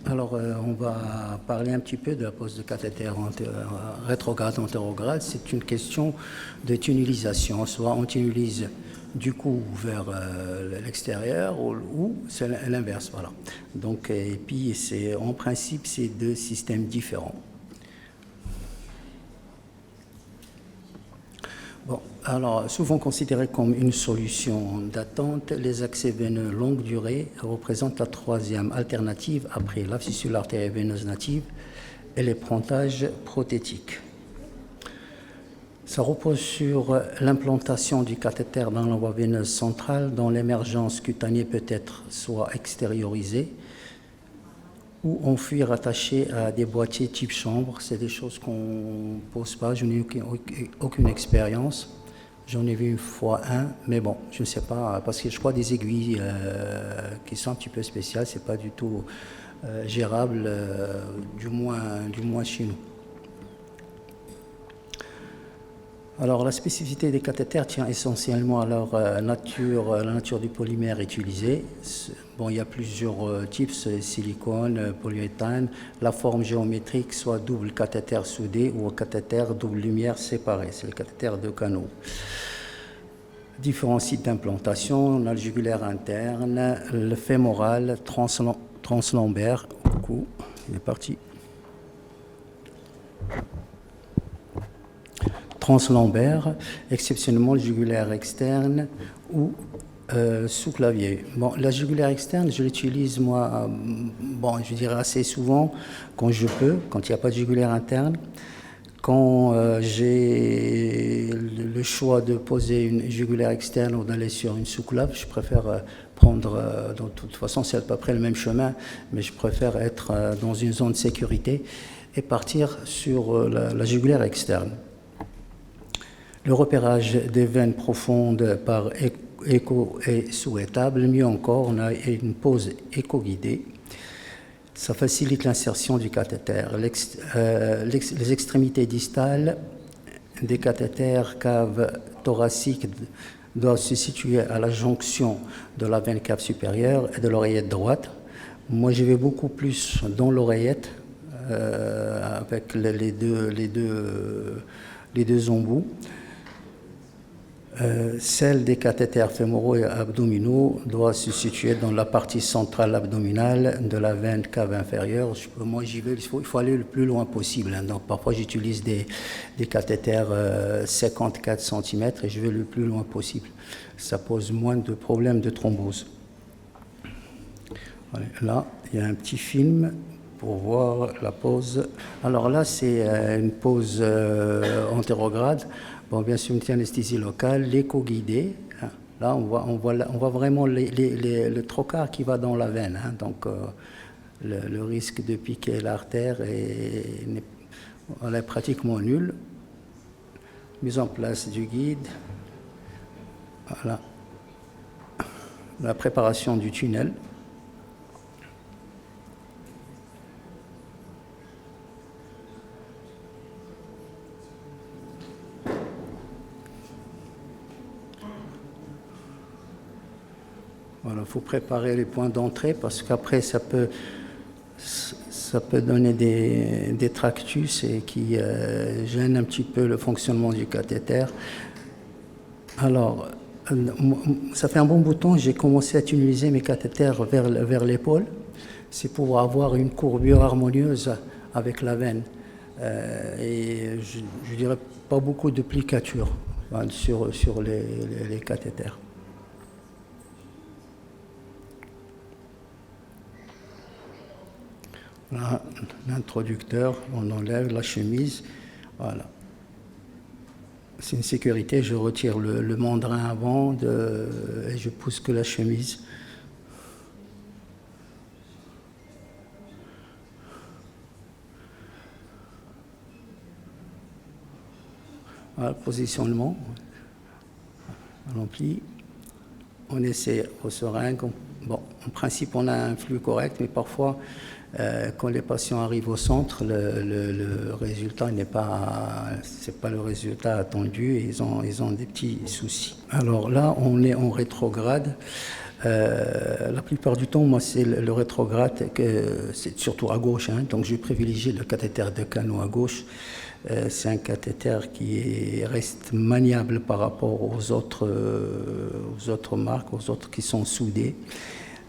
Alors, on va parler un petit peu de la pose de cathéter rétrograde, antérograde. C'est une question de tunnelisation. Soit on tunnelise du cou vers l'extérieur ou c'est l'inverse. Voilà. Donc, et puis, en principe, c'est deux systèmes différents. Bon, alors, souvent considérés comme une solution d'attente, les accès veineux longue durée représentent la troisième alternative après la fistule artérielle veineuse native et les pontages prothétiques. Ça repose sur l'implantation du cathéter dans la voie veineuse centrale dont l'émergence cutanée peut être soit extériorisée ou enfuir rattaché à des boîtiers type chambre. C'est des choses qu'on ne pose pas, je n'ai aucune expérience. J'en ai vu une fois un, mais bon, je ne sais pas, parce que je crois des aiguilles qui sont un petit peu spéciales, c'est pas du tout gérable, du moins chez nous. Alors, la spécificité des cathéters tient essentiellement à la nature du polymère utilisé. Bon, il y a plusieurs types, silicone, polyuréthane, la forme géométrique, soit double cathéter soudé ou cathéter double lumière séparé. C'est le cathéter de canaux. Différents sites d'implantation, on a le jugulaire interne, le fémoral, translombaire, au cou, il est parti. Translombaire, exceptionnellement le jugulaire externe ou sous-clavier. Bon, la jugulaire externe, je l'utilise moi, je dirais assez souvent quand je peux, quand il n'y a pas de jugulaire interne. Quand j'ai le choix de poser une jugulaire externe ou d'aller sur une sous-clave, je préfère prendre, de toute façon c'est à peu près le même chemin, mais je préfère être dans une zone de sécurité et partir sur la jugulaire externe. Le repérage des veines profondes par écho est souhaitable. Mieux encore, on a une pose éco-guidée. Ça facilite l'insertion du cathéter. Les extrémités distales des cathéters cave thoracique doivent se situer à la jonction de la veine cave supérieure et de l'oreillette droite. Moi, je vais beaucoup plus dans l'oreillette avec les deux embouts. Celle des cathéters fémoraux et abdominaux doit se situer dans la partie centrale abdominale de la veine cave inférieure. Moi, j'y vais, il faut aller le plus loin possible. Donc, parfois, j'utilise des cathéters 54 cm et je vais le plus loin possible. Ça pose moins de problèmes de thrombose. Voilà. Là, il y a un petit film pour voir la pose. Alors là, c'est une pose antérograde. Bon, bien sûr, une anesthésie locale, l'écho-guidé. Là, on voit vraiment le trocar qui va dans la veine. Donc, le risque de piquer l'artère est pratiquement nul. Mise en place du guide. Voilà. La préparation du tunnel. Voilà, il faut préparer les points d'entrée parce qu'après ça peut donner des tractus et qui gênent un petit peu le fonctionnement du cathéter. Alors, ça fait un bon bout de temps que j'ai commencé à tunneliser mes cathéters vers l'épaule. C'est pour avoir une courbure harmonieuse avec la veine. Et je dirais pas beaucoup de plicature sur les cathéters. L'introducteur, on enlève la chemise, voilà. C'est une sécurité, je retire le mandrin avant et je pousse que la chemise. Voilà, positionnement, on emplit, on essaie aux seringues. Bon, en principe, on a un flux correct, mais parfois, quand les patients arrivent au centre, le résultat c'est pas le résultat attendu et ils ont des petits soucis. Alors là, on est en rétrograde. La plupart du temps, moi, c'est le rétrograde, c'est surtout à gauche, hein, donc je privilégie le cathéter de Cano à gauche. C'est un cathéter qui reste maniable par rapport aux autres marques, aux autres qui sont soudés.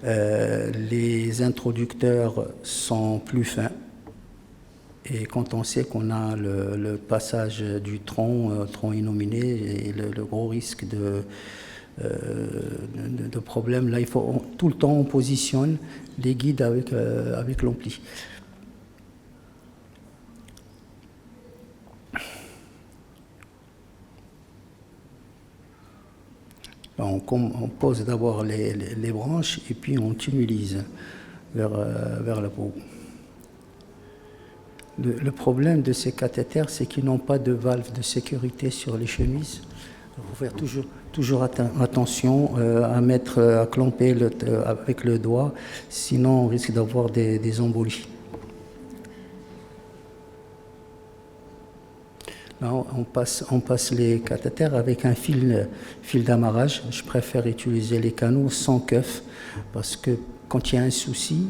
Les introducteurs sont plus fins. Et quand on sait qu'on a le passage du tronc innominé et le gros risque de problème, là, il faut tout le temps on positionne les guides avec l'ampli. On pose d'abord les branches et puis on tunnelise vers la peau. Le problème de ces cathéters, c'est qu'ils n'ont pas de valve de sécurité sur les chemises. Il faut faire toujours attention à clamper avec le doigt, sinon on risque d'avoir des embolies. Là, on passe les cathéters avec un fil d'amarrage. Je préfère utiliser les canaux sans keuf parce que quand il y a un souci,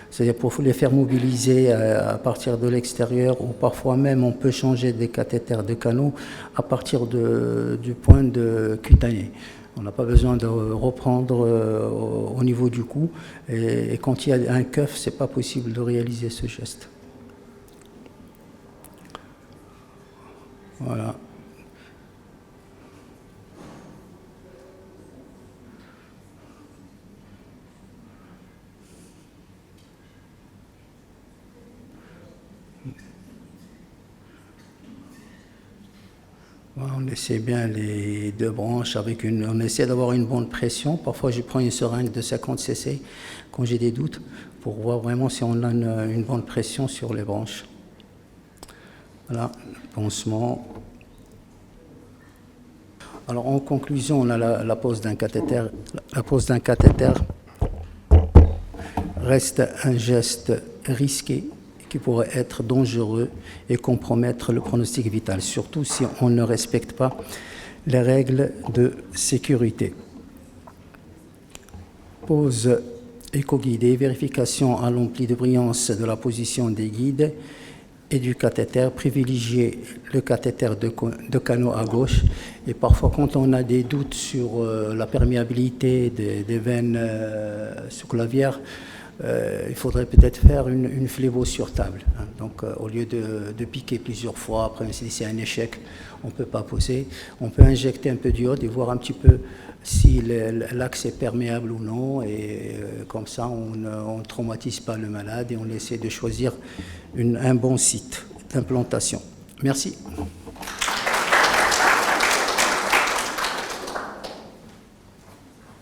c'est-à-dire pour les faire mobiliser à partir de l'extérieur ou parfois même on peut changer des cathéters de canaux à partir du point de cutané. On n'a pas besoin de reprendre au niveau du cou et quand il y a un keuf, c'est pas possible de réaliser ce geste. Voilà. On essaie bien les deux branches on essaie d'avoir une bonne pression. Parfois, je prends une seringue de 50 cc quand j'ai des doutes pour voir vraiment si on a une bonne pression sur les branches. Voilà, pansement. Alors, en conclusion, on a la pose d'un cathéter. La pose d'un cathéter reste un geste risqué qui pourrait être dangereux et compromettre le pronostic vital, surtout si on ne respecte pas les règles de sécurité. Pose éco-guidée, vérification à l'ampli de brillance de la position des guides et du cathéter, privilégier le cathéter de canaux à gauche et parfois quand on a des doutes sur la perméabilité des veines sous-clavières, il faudrait peut-être faire une flévo sur table. Hein. Donc, au lieu de piquer plusieurs fois, après, si c'est un échec, on ne peut pas poser. On peut injecter un peu d'iode et voir un petit peu si l'axe est perméable ou non. Et comme ça, on ne traumatise pas le malade et on essaie de choisir un bon site d'implantation. Merci.